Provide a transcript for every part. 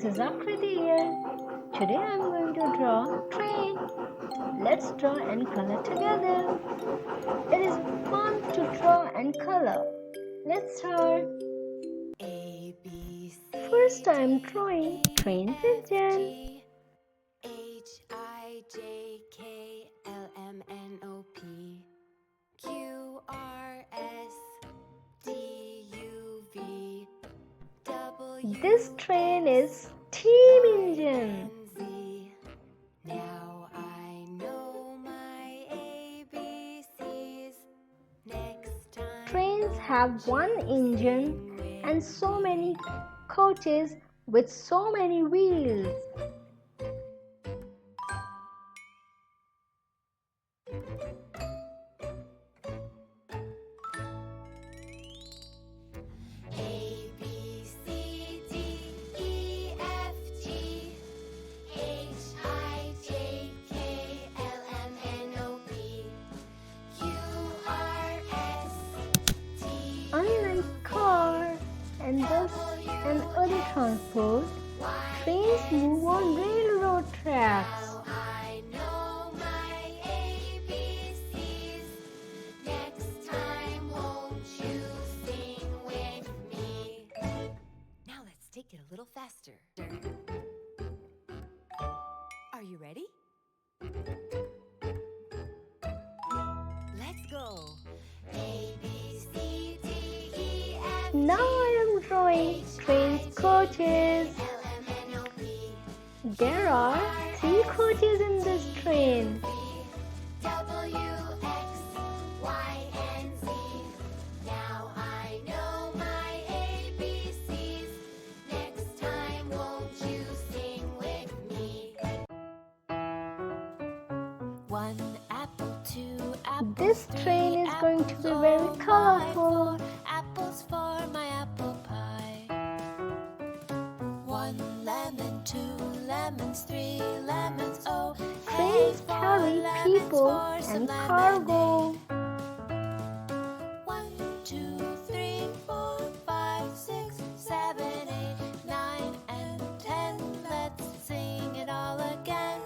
this is Akriti here. Today I am going to draw train. Let's draw and color together. It is fun to draw and color. Let's start. A, B, C, First I am drawing train engine. H, I, J, K, L, M, N, O, P, Q, R, S, T, U, V, W, This train is steam engine. Z. Now I know my ABCs. Next time Trains have one engine and so many coaches with so many wheels. A, B, C, D, E, F, G, H, I, J, K, L, M, N, O, P, Q, R, S, T, Unlike car and bus and other transport, trains move on railroad tracks. Now I know my ABCs. Next time, won't you sing with me? Now let's take it a little faster. Are you ready? Let's go. A, B, C, D, E, F, Now I am drawing trains coaches. L, M, N, O, P, There are 3 coaches in this train. W, X, Y, and Z. Now I know my ABCs. Next time, won't you sing with me? 1 apple, 2 apples. This train is going to be very colorful. Apples for my apple pie. 1 lemon, 2 lemons, 3 lemons. Oh, Trains carry people and cargo. 1, 2, 3, 4, 5, 6, 7, 8, 9, and 10. Let's sing it all again.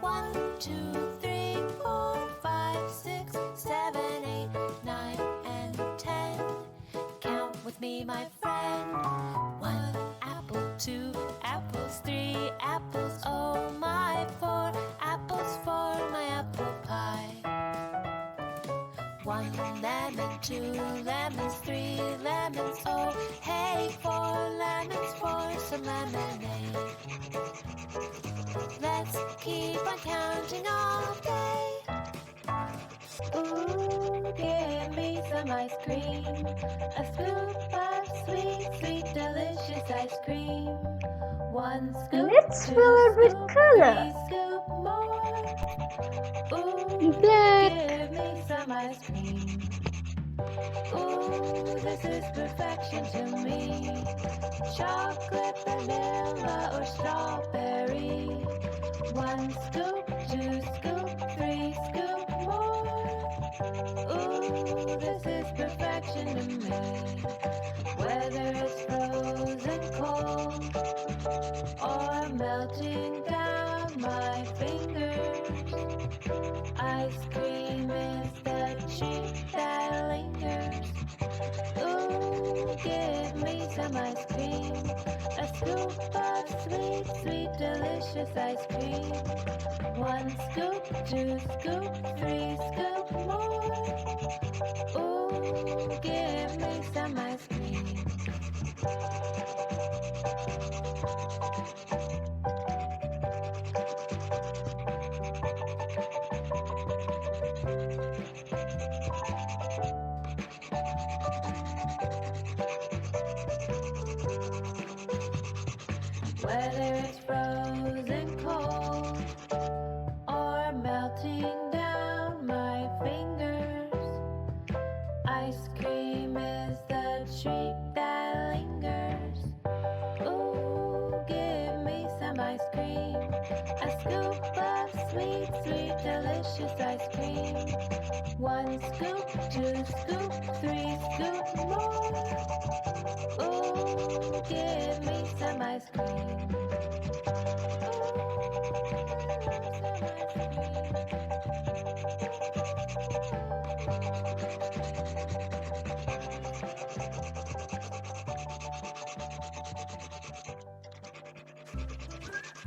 1, 2, 3, 4, 5, 6, 7, 8, 9, and 10. Count with me, my friend. 1 apple, 2 apples, 3 apples. Oh my, 4 apples for my apple pie. 1 lemon, 2 lemons, 3 lemons. Oh, hey, 4 lemons for some lemonade. Let's keep on counting all day. Ooh, give me some ice cream. A scoop of sweet, sweet, delicious ice cream. 1 scoop, Let's 2 fill it with scoop, color. 3 scoop more. Ooh, Black. give me some ice cream. Ooh, this is perfection to me. Chocolate, vanilla, or strawberry. 1 scoop, 2 scoop, 3 scoop more. Ooh, this is perfection to me. Whether it's frozen cold or melting down my fingers, ice cream is the treat that lingers. Ooh, give me some ice cream. A scoop of sweet, sweet, delicious ice cream. 1 scoop, 2 scoop, 3 scoop more. Ooh, give me some ice cream. Whether it's frozen cold or melting down my fingers, ice cream is the treat that lingers. Ooh, give me some ice cream. A scoop of sweet, sweet, delicious ice cream. 1 scoop, 2 scoop, 3 scoop more. Oh, give me some ice cream.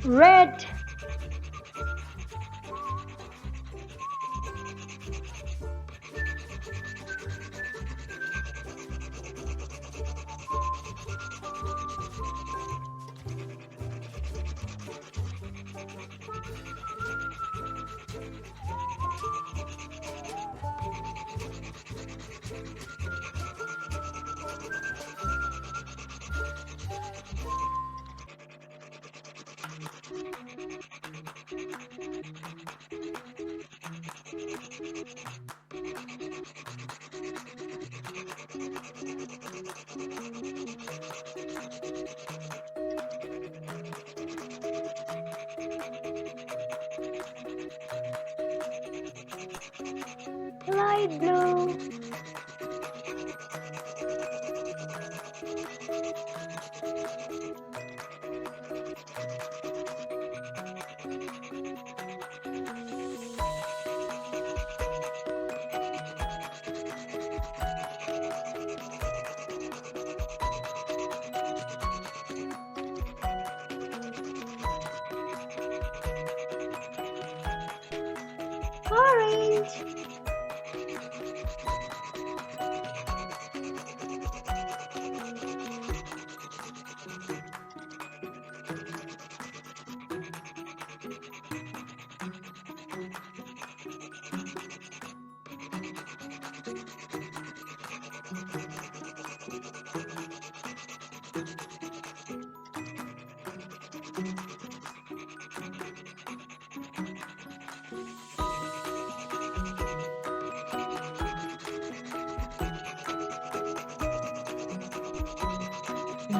Red. Light blue. Orange.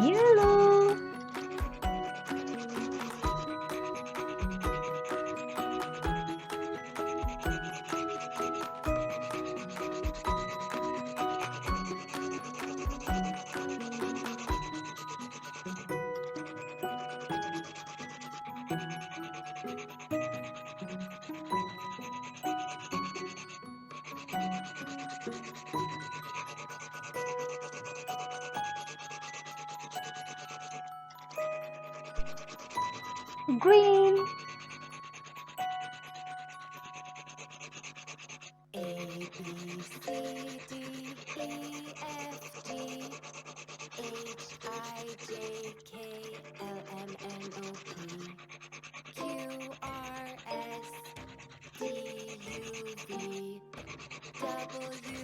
Yellow. Green. A, B, C, D, E, F, G, H, I, J, K, L, M, N, O, P, Q, R, S, T, U, V, W,